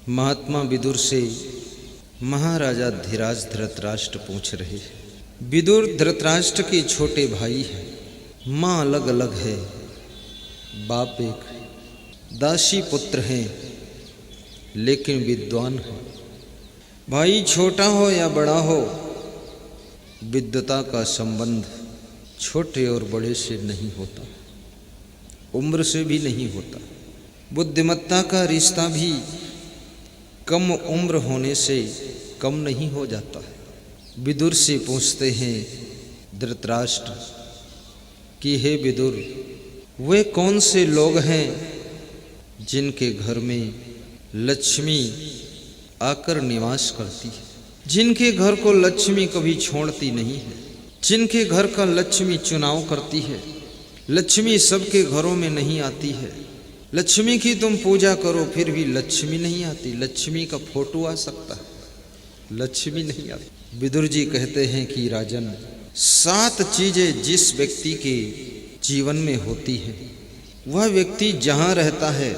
महात्मा विदुर से महाराजा धीराज धृतराष्ट्र पूछ रहे। विदुर धृतराष्ट्र के छोटे भाई हैं, माँ अलग अलग है, बाप एक, दासी पुत्र हैं, लेकिन विद्वान है। भाई छोटा हो या बड़ा हो, विद्वता का संबंध छोटे और बड़े से नहीं होता, उम्र से भी नहीं होता। बुद्धिमत्ता का रिश्ता भी कम उम्र होने से कम नहीं हो जाता है। विदुर से पूछते हैं धृतराष्ट्र कि हे विदुर, वे कौन से लोग हैं जिनके घर में लक्ष्मी आकर निवास करती है, जिनके घर को लक्ष्मी कभी छोड़ती नहीं है, जिनके घर का लक्ष्मी चुनाव करती है। लक्ष्मी सबके घरों में नहीं आती है। लक्ष्मी की तुम पूजा करो फिर भी लक्ष्मी नहीं आती। लक्ष्मी का फोटो आ सकता है, लक्ष्मी नहीं आती। विदुर जी कहते हैं कि राजन, 7 चीजें जिस व्यक्ति के जीवन में होती है, वह व्यक्ति जहाँ रहता है,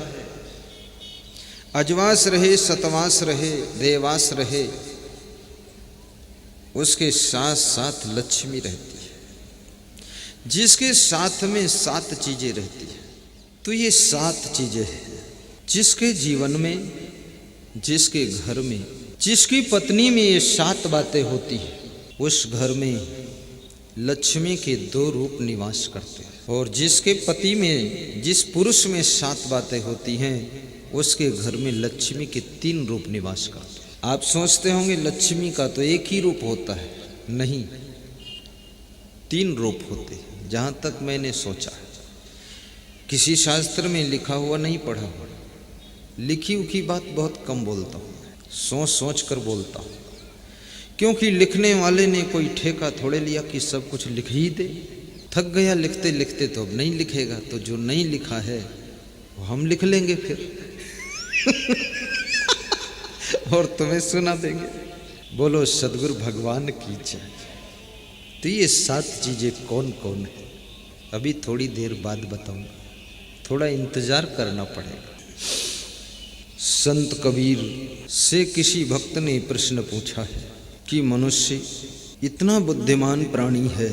अजवास रहे, सतवास रहे, देवास रहे, उसके साथ साथ लक्ष्मी रहती है। जिसके साथ में 7 चीजें रहती है, तो ये 7 चीजें हैं जिसके जीवन में, जिसके घर में, जिसकी पत्नी में ये 7 बातें होती है, उस घर में लक्ष्मी के 2 रूप निवास करते हैं। और जिसके पति में, जिस पुरुष में 7 बातें होती हैं, उसके घर में लक्ष्मी के 3 रूप निवास करते हैं। आप सोचते होंगे लक्ष्मी का तो एक ही रूप होता है, नहीं, 3 रूप होते हैं। जहाँ तक मैंने सोचा है, किसी शास्त्र में लिखा हुआ नहीं पढ़ा हुआ, लिखी उखी बात बहुत कम बोलता हूँ, सोच सोच कर बोलता हूँ, क्योंकि लिखने वाले ने कोई ठेका थोड़े लिया कि सब कुछ लिख ही दे। थक गया लिखते लिखते तो अब नहीं लिखेगा, तो जो नहीं लिखा है वो हम लिख लेंगे फिर और तुम्हें सुना देंगे। बोलो सदगुरु भगवान की जय। तो ये 7 चीजें कौन कौन है, अभी थोड़ी देर बाद बताऊंगा, थोड़ा इंतजार करना पड़ेगा। संत कबीर से किसी भक्त ने प्रश्न पूछा है कि मनुष्य इतना बुद्धिमान प्राणी है,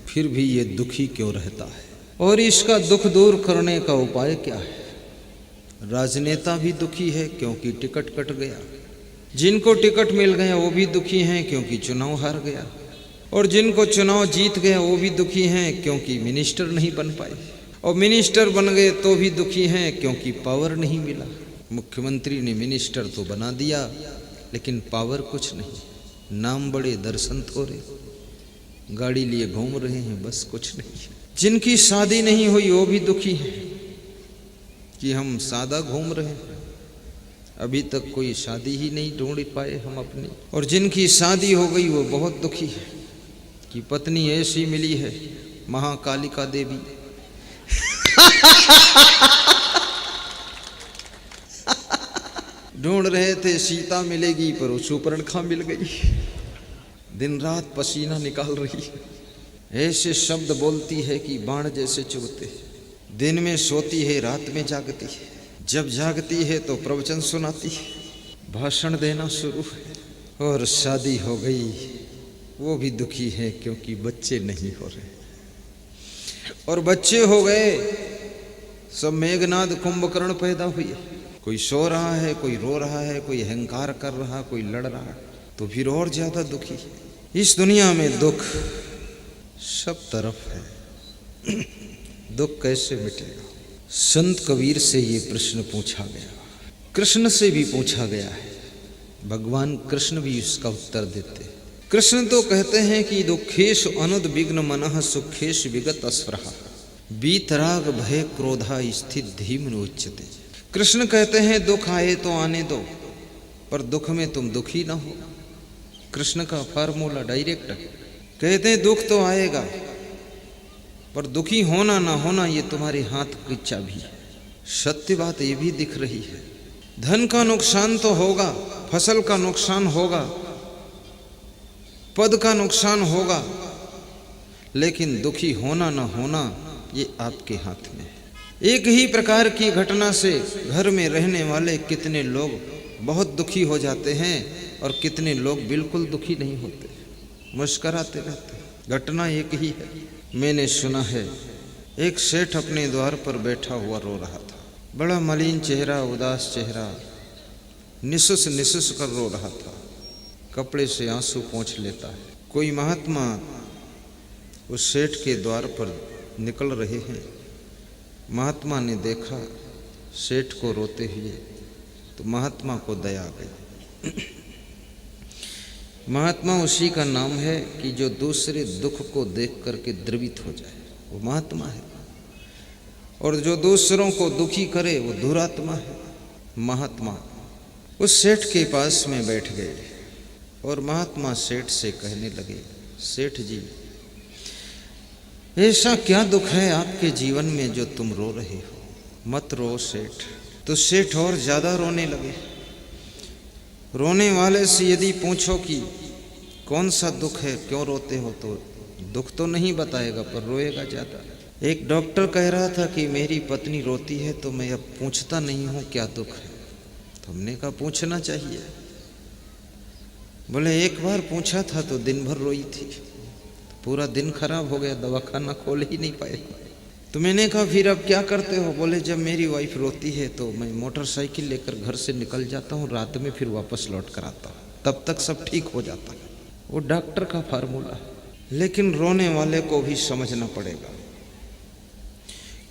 फिर भी ये दुखी क्यों रहता है, और इसका दुख दूर करने का उपाय क्या है। राजनेता भी दुखी है क्योंकि टिकट कट गया, जिनको टिकट मिल गया वो भी दुखी हैं क्योंकि चुनाव हार गया, और जिनको चुनाव जीत गया वो भी दुखी हैं क्योंकि मिनिस्टर नहीं बन पाए, और मिनिस्टर बन गए तो भी दुखी हैं क्योंकि पावर नहीं मिला। मुख्यमंत्री ने मिनिस्टर तो बना दिया लेकिन पावर कुछ नहीं, नाम बड़े दर्शन थोड़े, गाड़ी लिए घूम रहे हैं, बस कुछ नहीं। जिनकी शादी नहीं हुई वो भी दुखी हैं कि हम सादा घूम रहे हैं, अभी तक कोई शादी ही नहीं ढूंढ पाए हम अपनी। और जिनकी शादी हो गई वो बहुत दुखी है कि पत्नी ऐसी मिली है, महाकालिका देवी ढूंढ रहे थे सीता मिलेगी, पर वो सुपर्णखा मिल गई, दिन रात पसीना निकाल रही है, ऐसे शब्द बोलती है कि बाण जैसे चुभते, दिन में सोती है, रात में जागती है, जब जागती है तो प्रवचन सुनाती है, भाषण देना शुरू है। और शादी हो गई वो भी दुखी है क्योंकि बच्चे नहीं हो रहे, और बच्चे हो गए सब मेघनाद कुंभकर्ण पैदा हुए, कोई सो रहा है, कोई रो रहा है, कोई अहंकार कर रहा, कोई लड़ रहा है, तो फिर और ज्यादा दुखी। इस दुनिया में दुख सब तरफ है, दुख कैसे मिटेगा। संत कबीर से ये प्रश्न पूछा गया, कृष्ण से भी पूछा गया है, भगवान कृष्ण भी इसका उत्तर देते हैं। कृष्ण तो कहते हैं कि दुखेश अनुद्विग्न मनः सुखेश विगत अस्पृहा बीतराग भय क्रोधा स्थित धीम्न उच्यते। कृष्ण कहते हैं दुख आए तो आने दो, पर दुख में तुम दुखी ना हो। कृष्ण का फार्मूला डायरेक्ट है, कहते हैं दुख तो आएगा पर दुखी होना ना होना ये तुम्हारे हाथ की चाबी है। सत्य बात ये भी दिख रही है, धन का नुकसान तो होगा, फसल का नुकसान होगा, पद का नुकसान होगा, लेकिन दुखी होना ना होना ये आपके हाथ में है। एक ही प्रकार की घटना से घर में रहने वाले कितने लोग बहुत दुखी हो जाते हैं और कितने लोग बिल्कुल दुखी नहीं होते, मुस्कराते रहते। घटना एक ही है। मैंने सुना है एक सेठ अपने द्वार पर बैठा हुआ रो रहा था, बड़ा मलिन चेहरा, उदास चेहरा, निसुस निसुस कर रो रहा था, कपड़े से आंसू पोंछ लेता है। कोई महात्मा उस सेठ के द्वार पर निकल रहे हैं। महात्मा ने देखा सेठ को रोते हुए तो महात्मा को दया आ गई। महात्मा उसी का नाम है कि जो दूसरे दुख को देख करके द्रवित हो जाए, वो महात्मा है। और जो दूसरों को दुखी करे वो दुरात्मा है। महात्मा उस सेठ के पास में बैठ गए और महात्मा सेठ से कहने लगे, सेठ जी, ऐसा क्या दुख है आपके जीवन में जो तुम रो रहे हो? मत रो सेठ। तो सेठ और ज्यादा रोने लगे। रोने वाले से यदि पूछो कि कौन सा दुख है, क्यों रोते हो, तो दुख तो नहीं बताएगा पर रोएगा ज्यादा। एक डॉक्टर कह रहा था कि मेरी पत्नी रोती है तो मैं अब पूछता नहीं हूं क्या दुख है। तो हमने कहा पूछना चाहिए। बोले एक बार पूछा था तो दिन भर रोई थी, पूरा दिन खराब हो गया, दवाखाना खोल ही नहीं पाए। तो मैंने कहा फिर अब क्या करते हो? बोले जब मेरी वाइफ रोती है तो मैं मोटरसाइकिल लेकर घर से निकल जाता हूँ, रात में फिर वापस लौट कर आता हूँ, तब तक सब ठीक हो जाता है। वो डॉक्टर का फार्मूला है, लेकिन रोने वाले को भी समझना पड़ेगा,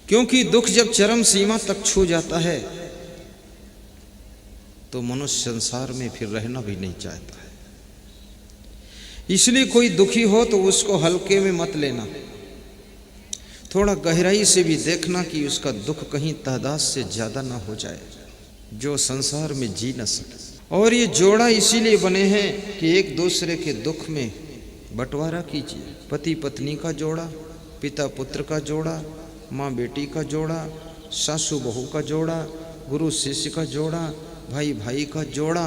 क्योंकि दुख जब चरम सीमा तक छू जाता है तो मनुष्य संसार में फिर रहना भी नहीं चाहता है। इसलिए कोई दुखी हो तो उसको हल्के में मत लेना, थोड़ा गहराई से भी देखना कि उसका दुख कहीं तादाद से ज्यादा ना हो जाए जो संसार में जी न सके। और ये जोड़ा इसीलिए बने हैं कि एक दूसरे के दुख में बंटवारा कीजिए। पति पत्नी का जोड़ा, पिता पुत्र का जोड़ा, माँ बेटी का जोड़ा, सासू बहू का जोड़ा, गुरु शिष्य का जोड़ा, भाई भाई का जोड़ा।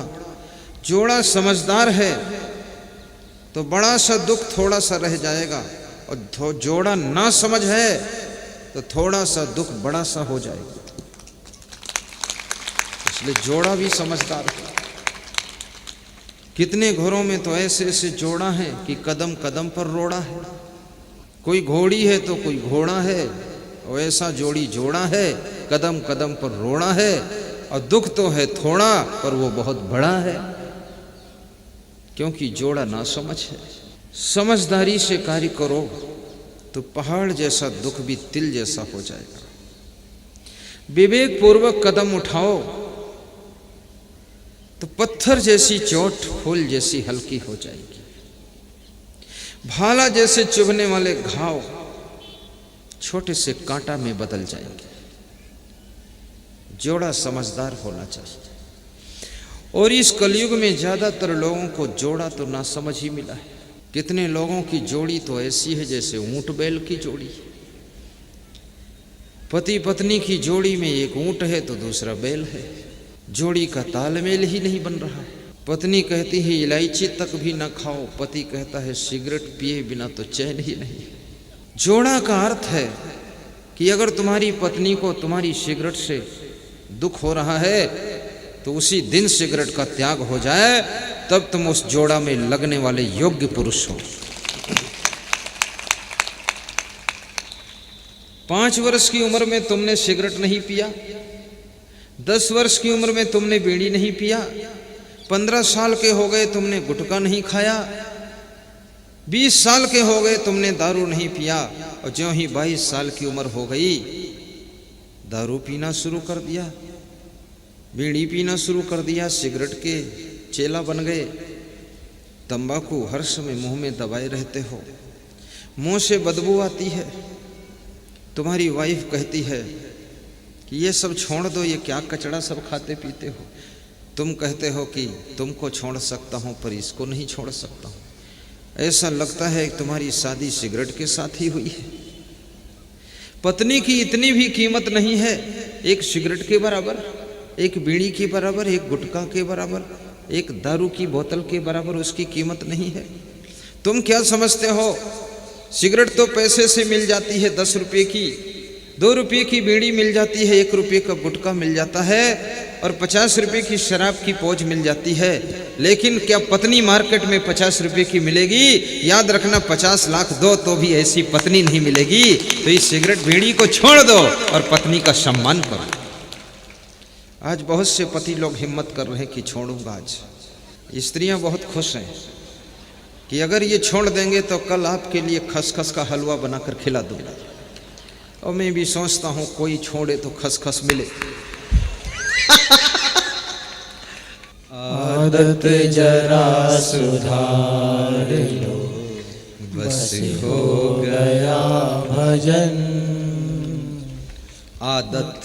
जोड़ा समझदार है तो बड़ा सा दुख थोड़ा सा रह जाएगा, और जोड़ा ना समझ है तो थोड़ा सा दुख बड़ा सा हो जाएगा। इसलिए जोड़ा भी समझदार है। कितने घरों में तो ऐसे ऐसे जोड़ा है कि कदम कदम पर रोड़ा है। कोई घोड़ी है तो कोई घोड़ा है, और ऐसा जोड़ी जोड़ा है, कदम कदम पर रोड़ा है, और दुख तो है थोड़ा पर वो बहुत बड़ा है, क्योंकि जोड़ा ना समझ है। समझदारी से कार्य करो तो पहाड़ जैसा दुख भी तिल जैसा हो जाएगा। विवेक पूर्वक कदम उठाओ तो पत्थर जैसी चोट फूल जैसी हल्की हो जाएगी। भाला जैसे चुभने वाले घाव छोटे से कांटा में बदल जाएंगे। जोड़ा समझदार होना चाहिए। और इस कलयुग में ज्यादातर लोगों को जोड़ा तो ना समझ ही मिला है। कितने लोगों की जोड़ी तो ऐसी है जैसे ऊंट बैल की जोड़ी। पति पत्नी की जोड़ी में एक ऊंट है तो दूसरा बैल है। जोड़ी का तालमेल ही नहीं बन रहा। पत्नी कहती है इलायची तक भी ना खाओ, पति कहता है सिगरेट पिए बिना तो चैन ही नहीं। जोड़ा का अर्थ है कि अगर तुम्हारी पत्नी को तुम्हारी सिगरेट से दुख हो रहा है तो उसी दिन सिगरेट का त्याग हो जाए, तब तुम उस जोड़ा में लगने वाले योग्य पुरुष हो। 5 वर्ष की उम्र में तुमने सिगरेट नहीं पिया, 10 वर्ष की उम्र में तुमने बीड़ी नहीं पिया, 15 साल के हो गए तुमने गुटखा नहीं खाया, 20 साल के हो गए तुमने दारू नहीं पिया, और ज्यों ही 22 साल की उम्र हो गई दारू पीना शुरू कर दिया, बीड़ी पीना शुरू कर दिया, सिगरेट के चेला बन गए, तंबाकू हर समय मुंह में दबाए रहते हो, मुंह से बदबू आती है। तुम्हारी वाइफ कहती है कि ये सब छोड़ दो, ये क्या कचड़ा सब खाते पीते हो। तुम कहते हो कि तुमको छोड़ सकता हूं पर इसको नहीं छोड़ सकता हूं। ऐसा लगता है कि तुम्हारी शादी सिगरेट के साथ ही हुई है। पत्नी की इतनी भी कीमत नहीं है, एक सिगरेट के बराबर, एक बीड़ी के बराबर, एक गुटखा के बराबर, एक दारू की बोतल के बराबर उसकी कीमत नहीं है। तुम क्या समझते हो सिगरेट तो पैसे से मिल जाती है 10 रुपये की, 2 रुपये की बीड़ी मिल जाती है, 1 रुपये का गुटखा मिल जाता है और 50 रुपये की शराब की पोज मिल जाती है। लेकिन क्या पत्नी मार्केट में 50 रुपये की मिलेगी? याद रखना, 50 लाख दो तो भी ऐसी पत्नी नहीं मिलेगी। तो इस सिगरेट बीड़ी को छोड़ दो और पत्नी का सम्मान करो। आज बहुत से पति लोग हिम्मत कर रहे हैं कि छोड़ूंगा। आज स्त्रियां बहुत खुश हैं कि अगर ये छोड़ देंगे तो कल आपके लिए खसखस का हलवा बनाकर खिला दूंगा। और मैं भी सोचता हूं कोई छोड़े तो खसखस मिले। आदत जरा सुधार लो, बस हो गया भजन। आदत,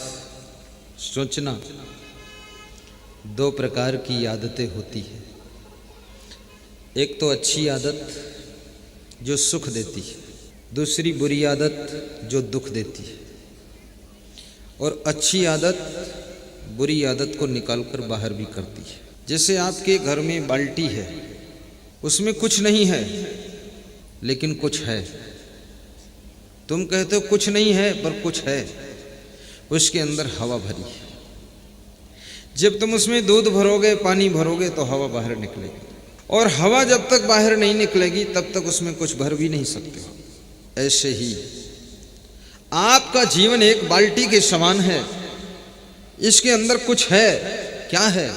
सोचना, 2 प्रकार की आदतें होती है। एक तो अच्छी आदत जो सुख देती है, दूसरी बुरी आदत जो दुख देती है। और अच्छी आदत बुरी आदत को निकालकर बाहर भी करती है। जैसे आपके घर में बाल्टी है, उसमें कुछ नहीं है लेकिन कुछ है। तुम कहते हो कुछ नहीं है पर कुछ है, उसके अंदर हवा भरी है। जब तुम उसमें दूध भरोगे, पानी भरोगे तो हवा बाहर निकलेगी। और हवा जब तक बाहर नहीं निकलेगी तब तक उसमें कुछ भर भी नहीं सकते हो। ऐसे ही आपका जीवन एक बाल्टी के समान है। इसके अंदर कुछ है। क्या है?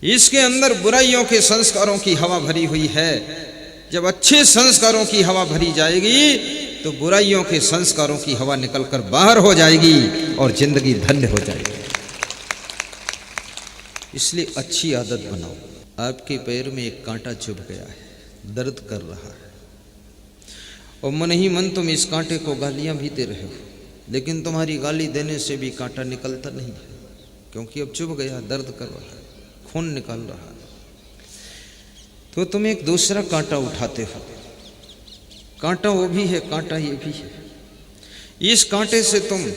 इसके अंदर बुराइयों के संस्कारों की हवा भरी हुई है। जब अच्छे संस्कारों की हवा भरी जाएगी तो बुराइयों के संस्कारों की हवा निकलकर बाहर हो जाएगी और जिंदगी धन्य हो जाएगी। इसलिए अच्छी आदत बनाओ। आपके पैर में एक कांटा चुभ गया है, दर्द कर रहा है, और मन ही मन तुम इस कांटे को गालियां भी दे रहे हो, लेकिन तुम्हारी गाली देने से भी कांटा निकलता नहीं है, क्योंकि अब चुभ गया, दर्द कर रहा है, खून निकाल रहा है। तो तुम एक दूसरा कांटा उठाते हो। कांटा वो भी है, कांटा ये भी है। इस कांटे से तुम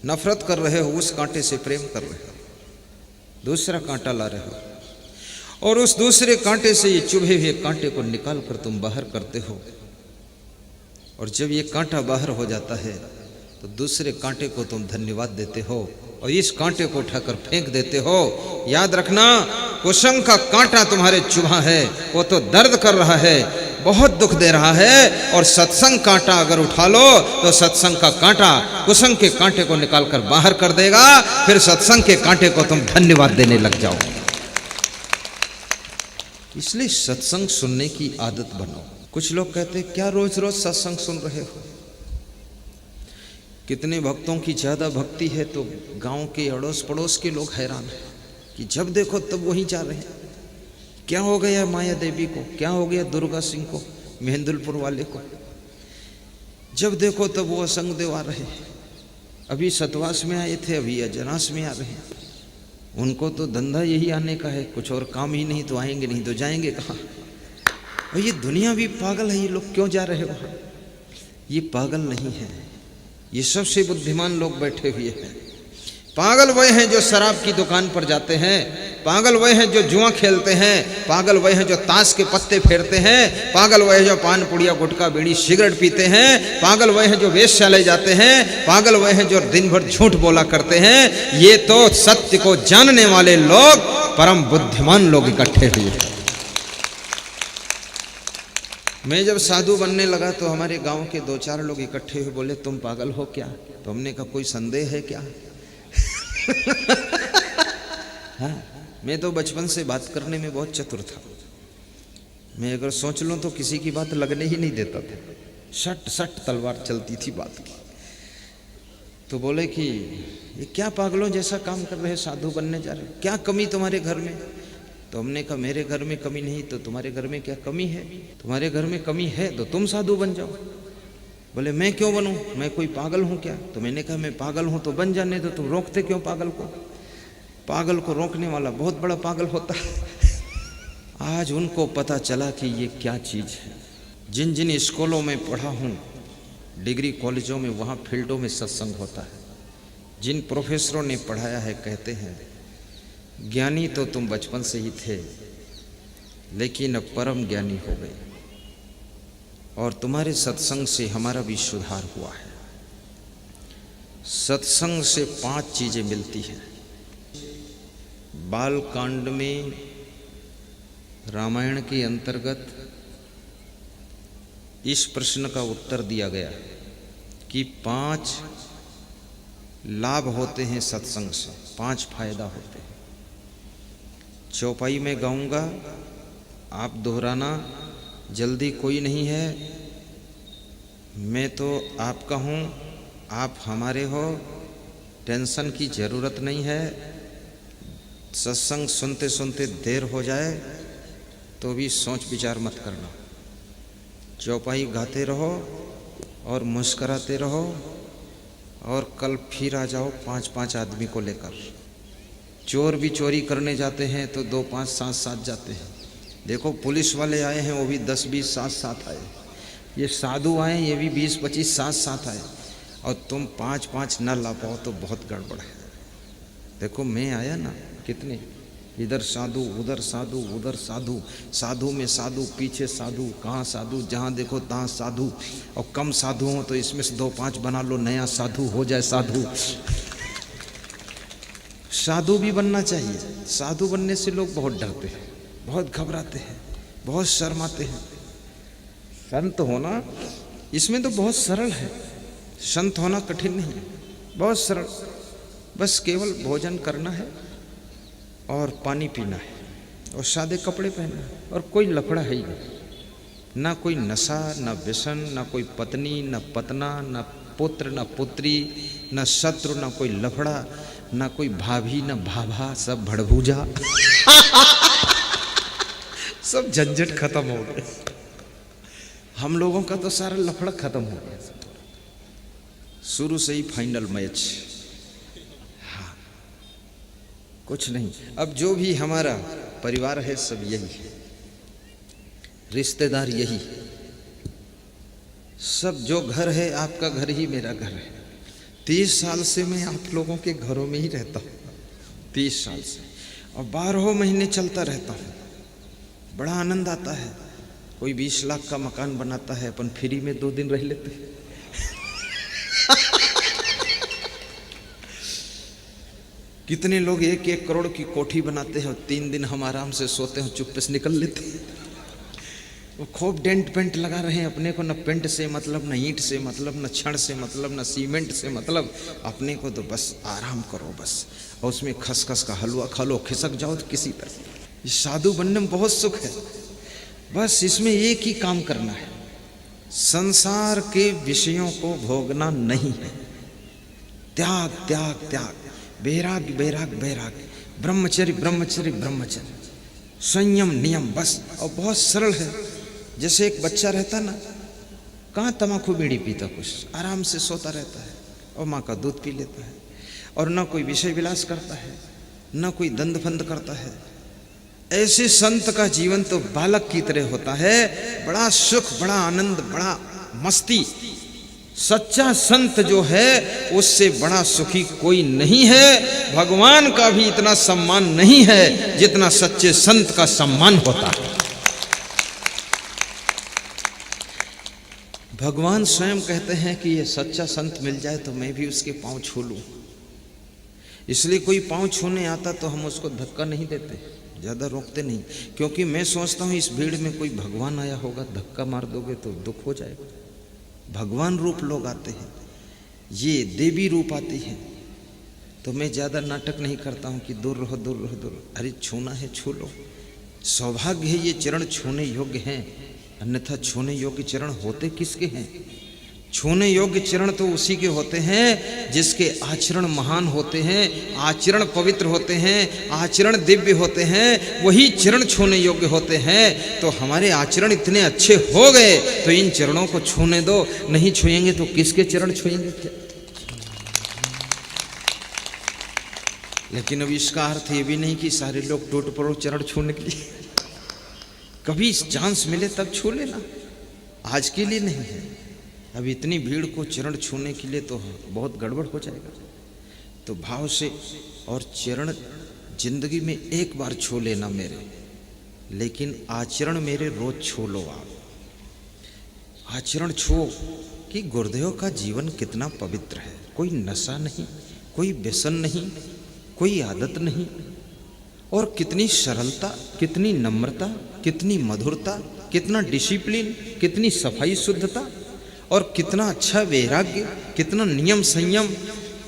नफरत कर रहे हो, उस कांटे से प्रेम कर रहे हो। दूसरा कांटा ला रहे हो और उस दूसरे कांटे से ये चुभे हुए कांटे को निकाल कर तुम बाहर करते हो। और जब ये कांटा बाहर हो जाता है तो दूसरे कांटे को तुम धन्यवाद देते हो और इस कांटे को उठाकर फेंक देते हो। याद रखना, कुसंग का कांटा तुम्हारे चुभा है, वो तो दर्द कर रहा है, बहुत दुख दे रहा है। और सत्संग कांटा अगर उठा लो तो सत्संग का कांटा कुसंग के कांटे को निकालकर बाहर कर देगा। फिर सत्संग के कांटे को तुम धन्यवाद देने लग जाओ। इसलिए सत्संग सुनने की आदत बनाओ। कुछ लोग कहते हैं क्या रोज रोज सत्संग सुन रहे हो? कितने भक्तों की ज्यादा भक्ति है तो गांव के अड़ोस पड़ोस के लोग हैरान हैं कि जब देखो तब वहीं जा रहे हैं। क्या हो गया माया देवी को, क्या हो गया दुर्गा सिंह को, मेहंदुलपुर वाले को? जब देखो तब वो असंग देव आ रहे हैं। अभी सतवास में आए थे, अभी अजनास में आ रहे हैं। उनको तो धंधा यही आने का है, कुछ और काम ही नहीं, तो आएंगे नहीं तो जाएंगे कहाँ? और ये दुनिया भी पागल है। ये लोग क्यों जा रहे हो? ये पागल नहीं है, ये सबसे बुद्धिमान लोग बैठे हुए हैं। पागल वह हैं जो शराब की दुकान पर जाते हैं, पागल वह हैं जो जुआ खेलते हैं, पागल वह हैं जो ताश के पत्ते फेरते हैं, पागल वह हैं जो पान पुड़िया गुटखा बीड़ी सिगरेट पीते हैं, पागल वह हैं जो वेश्यालय जाते हैं, पागल वह हैं जो दिन भर झूठ बोला करते हैं। ये तो सत्य को जानने वाले लोग, परम बुद्धिमान लोग इकट्ठे हुए हैं। मैं जब साधु बनने लगा तो हमारे गांव के 2-4 लोग इकट्ठे हुए, बोले तुम पागल हो क्या? तो हमने कहा कोई संदेह है क्या? हाँ, मैं तो बचपन से बात करने में बहुत चतुर था। मैं अगर सोच लूं तो किसी की बात लगने ही नहीं देता था। सट सट तलवार चलती थी बात की। तो बोले कि ये क्या पागलों जैसा काम कर रहे, साधु बनने जा रहे, क्या कमी तुम्हारे घर में? तो हमने कहा मेरे घर में कमी नहीं तो तुम्हारे घर में क्या कमी है? तुम्हारे घर में कमी है तो तुम साधु बन जाओ। बोले मैं क्यों बनूं, मैं कोई पागल हूं क्या? तो मैंने कहा मैं पागल हूं तो बन जाने दो, तुम रोकते क्यों पागल को? पागल को रोकने वाला बहुत बड़ा पागल होता है। आज उनको पता चला कि ये क्या चीज़ है। जिन जिन स्कूलों में पढ़ा हूँ, डिग्री कॉलेजों में, वहाँ फील्डों में सत्संग होता है। जिन प्रोफेसरों ने पढ़ाया है कहते हैं ज्ञानी तो तुम बचपन से ही थे, लेकिन अब परम ज्ञानी हो गए और तुम्हारे सत्संग से हमारा भी सुधार हुआ है। सत्संग से 5 चीजें मिलती हैं। बाल कांड में रामायण के अंतर्गत इस प्रश्न का उत्तर दिया गया कि 5 लाभ होते हैं सत्संग से, 5 फायदा होते हैं। चौपाई में गाऊंगा, आप दोहराना, जल्दी कोई नहीं है। मैं तो आपका हूँ, आप हमारे हो, टेंशन की ज़रूरत नहीं है। सत्संग सुनते सुनते देर हो जाए तो भी सोच विचार मत करना। चौपाई गाते रहो और मुस्कराते रहो और कल फिर आ जाओ 5-5 आदमी को लेकर। चोर भी चोरी करने जाते हैं तो 2-5 साथ जाते हैं। देखो पुलिस वाले आए हैं, वो भी 10-20 साथ आए। ये साधु आए, ये भी 20-25 साथ आए, और तुम 5-5 न ला पाओ तो बहुत गड़बड़ है। देखो मैं आया ना, कितने इधर साधु, उधर साधु, उधर साधु, साधु में साधु, पीछे साधु, कहाँ साधु, जहाँ देखो तहाँ साधु। और कम साधु हो तो इसमें से 2-5 बना लो, नया साधु हो जाए साधु। साधु भी बनना चाहिए। साधु बनने से लोग बहुत डरते हैं, बहुत घबराते हैं, बहुत शर्माते हैं। संत होना इसमें तो बहुत सरल है। संत होना कठिन नहीं है, बहुत सरल। बस केवल भोजन करना है और पानी पीना है और सादे कपड़े पहनना है, और कोई लफड़ा है ही नहीं। ना कोई नशा, ना व्यसन, ना कोई पत्नी, ना पतना, ना पुत्र, ना पुत्री, ना शत्रु, ना कोई लफड़ा, ना कोई भाभी, ना भाभा, सब भड़भूजा। सब झंझट खत्म हो गए। हम लोगों का तो सारा लफड़ा खत्म हो गया, शुरू से ही फाइनल मैच। हाँ, कुछ नहीं। अब जो भी हमारा परिवार है सब यही है, रिश्तेदार यही, सब जो घर है आपका घर ही मेरा घर है। 30 साल से मैं आप लोगों के घरों में ही रहता हूँ, 30 साल से, और 12 महीने चलता रहता हूँ। बड़ा आनंद आता है। कोई 20 लाख का मकान बनाता है, अपन फ्री में 2 दिन रह लेते हैं। कितने लोग 1-1 करोड़ की कोठी बनाते हैं और 3 दिन हम आराम से सोते हैं, चुप्पे से निकल लेते हैं। वो खूब डेंट पेंट लगा रहे हैं, अपने को न पेंट से मतलब, न ईंट से मतलब, न छड़ से मतलब, न सीमेंट से मतलब। अपने को तो बस आराम करो बस, और उसमें खसखस का हलवा खा लो, खिसक जाओ तो किसी तरह। इस साधु बनने में बहुत सुख है। बस इसमें एक ही काम करना है, संसार के विषयों को भोगना नहीं है। त्याग त्याग त्याग, वैराग्य वैराग्य वैराग्य, ब्रह्मचर्य ब्रह्मचर्य ब्रह्मचर्य, संयम नियम, बस। और बहुत सरल है। जैसे एक बच्चा रहता ना, कहाँ तम्बाकू बीड़ी पीता, कुछ आराम से सोता रहता है और माँ का दूध पी लेता है, और ना कोई विषय विलास करता है, ना कोई दंड फंद करता है। ऐसे संत का जीवन तो बालक की तरह होता है, बड़ा सुख, बड़ा आनंद, बड़ा मस्ती। सच्चा संत जो है उससे बड़ा सुखी कोई नहीं है। भगवान का भी इतना सम्मान नहीं है जितना सच्चे संत का सम्मान होता है। भगवान स्वयं कहते हैं कि ये सच्चा संत मिल जाए तो मैं भी उसके पांव छू लूं। इसलिए कोई पांव छूने आता तो हम उसको धक्का नहीं देते, ज़्यादा रोकते नहीं, क्योंकि मैं सोचता हूँ इस भीड़ में कोई भगवान आया होगा, धक्का मार दोगे तो दुख हो जाएगा। भगवान रूप लोग आते हैं, ये देवी रूप आती है, तो मैं ज़्यादा नाटक नहीं करता हूँ कि दूर रहो दूर रहो दूर। अरे छूना है छू लो। सौभाग्य है ये चरण छूने योग्य हैं, अन्यथा छूने योग्य चरण होते किसके हैं? छूने योग्य चरण तो उसी के होते हैं जिसके आचरण महान होते हैं, आचरण पवित्र होते हैं, आचरण दिव्य होते हैं, वही चरण छूने योग्य होते हैं। तो हमारे आचरण इतने अच्छे हो गए तो इन चरणों को छूने दो। नहीं छुएंगे तो किसके चरण छुएंगे? लेकिन अब इसका अर्थ ये भी नहीं कि सारे लोग टूट पड़ो चरण छूने के लिए। कभी चांस मिले तब छू लेना, आज के लिए नहीं है। अब इतनी भीड़ को चरण छूने के लिए तो बहुत गड़बड़ हो जाएगा। तो भाव से और चरण जिंदगी में एक बार छू लेना मेरे, लेकिन आचरण मेरे रोज छू लो। आप आचरण छू कि गुरुदेव का जीवन कितना पवित्र है। कोई नशा नहीं, कोई व्यसन नहीं, कोई आदत नहीं। और कितनी सरलता, कितनी नम्रता, कितनी मधुरता, कितना डिसिप्लिन, कितनी सफाई शुद्धता, और कितना अच्छा वैराग्य, कितना नियम संयम,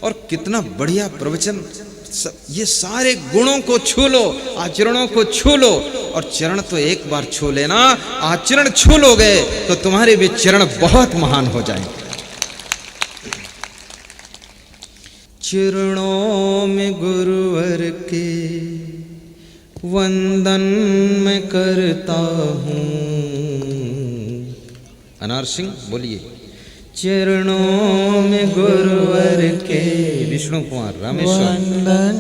और कितना बढ़िया प्रवचन। ये सारे गुणों को छू लो, आचरणों को छू लो। और चरण तो एक बार छू लेना, आचरण छू लोगे तो तुम्हारे भी चरण बहुत महान हो जाएंगे। चरणों में गुरुवर के वंदन मैं करता हूँ। अनार सिंह बोलिए। चरणों में गुरुवर के, विष्णु कुमार रामेश्वर, वंदन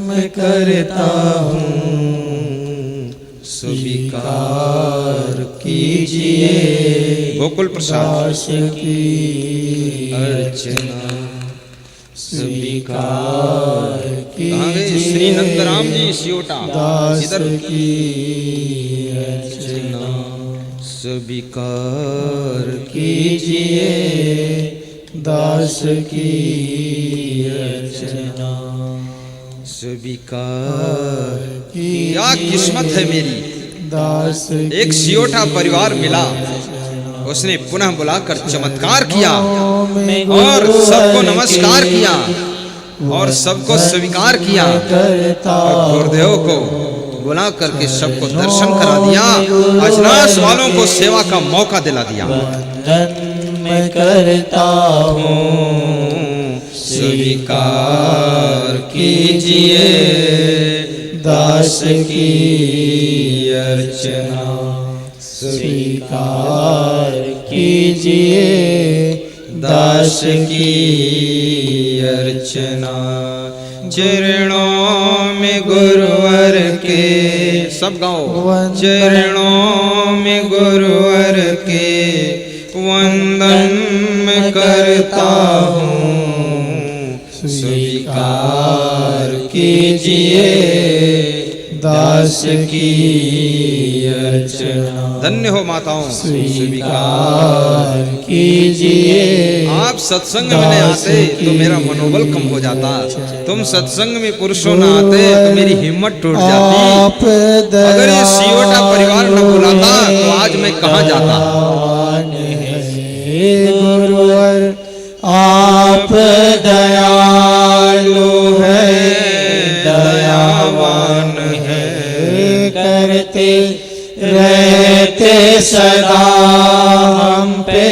मैं करता हूँ। स्वीकार कीजिए गोकुल प्रसाद दास की अर्चना। स्वीकार कीजिए श्री नंदराम जी सियोटा, दास इधर की अर्चना। स्वीकार कीजिए दास की अर्चना। स्वीकार। क्या किस्मत है मेरी, दास एक सियोटा परिवार मिला, उसने पुनः बुलाकर चमत्कार किया और सबको नमस्कार किया और सबको स्वीकार किया। और गुरुदेव को बुला करके सबको दर्शन करा दिया, अजनास वालों को सेवा का मौका दिला दिया। वंदन मैं करता हूँ। स्वीकार कीजिए दास की अर्चना। स्वीकार कीजिए दास की अर्चना। चरणों में गुरुवर के, सब गाओ। चरणों में गुरुवर के वंदन मैं करता हूँ। स्वीकार कीजिए दास की अर्चना। धन्य हो माताओं, स्वीकार कीजिए। आप सत्संग में नहीं आते तो मेरा मनोबल कम हो जाता। तुम सत्संग में पुरुषों न आते तो मेरी हिम्मत टूट जाती। अगर ये सियोटा परिवार न बुलाता तो आज मैं कहाँ जाता। गुरुवर आप दयालु है, दयावान है, करते रहते सदा हम पे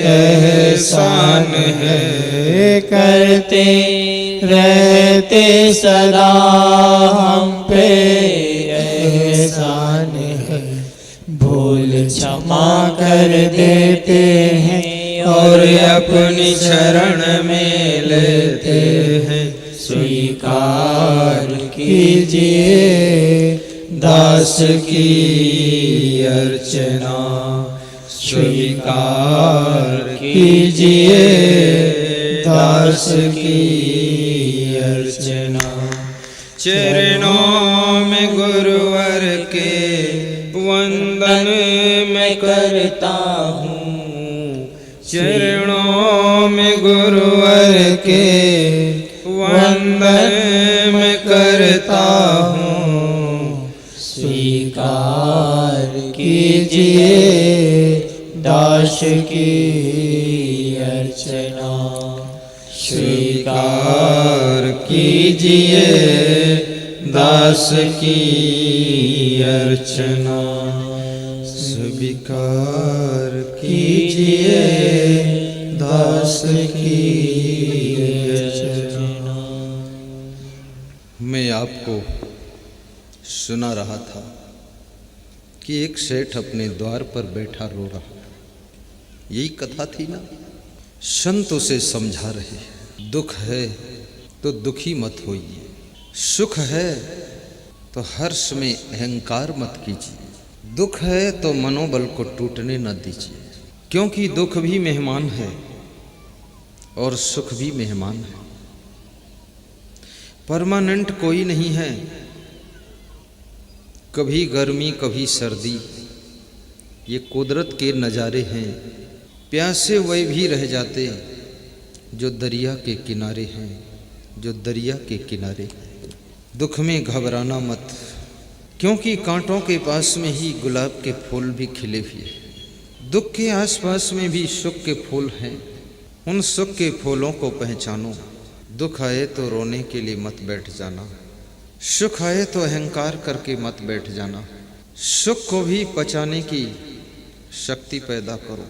एहसान है, करते रहते सदा हम पे एहसान है। भूल क्षमा कर देते हैं और अपनी शरण में लेते हैं। स्वीकार कीजिए दास की अर्चना। स्वीकार कीजिए दास की अर्चना। चरणों में गुरुवर के वंदन मैं करता हूँ। चरणों में गुरुवर के वंदन मैं करता हूँ। स्वीकार कीजिए दास की अर्चना। स्वीकार कीजिए दास की अर्चना। स्वीकार कीजिए दास की अर्चना। मैं आपको सुना रहा था कि एक सेठ अपने द्वार पर बैठा रो रहा, यही कथा थी ना। संत उसे समझा रहे, दुख है तो दुखी मत होइए, सुख है तो हर्ष में अहंकार मत कीजिए, दुख है तो मनोबल को टूटने न दीजिए, क्योंकि दुख भी मेहमान है और सुख भी मेहमान है। परमानेंट कोई नहीं है, कभी गर्मी कभी सर्दी, ये कुदरत के नज़ारे हैं। प्यासे वे भी रह जाते, जो दरिया के किनारे हैं, जो दरिया के किनारे। दुख में घबराना मत, क्योंकि कांटों के पास में ही गुलाब के फूल भी खिले हुए। दुख के आसपास में भी सुख के फूल हैं, उन सुख के फूलों को पहचानो। दुख आए तो रोने के लिए मत बैठ जाना, सुख आए तो अहंकार करके मत बैठ जाना। सुख को भी पचाने की शक्ति पैदा करो।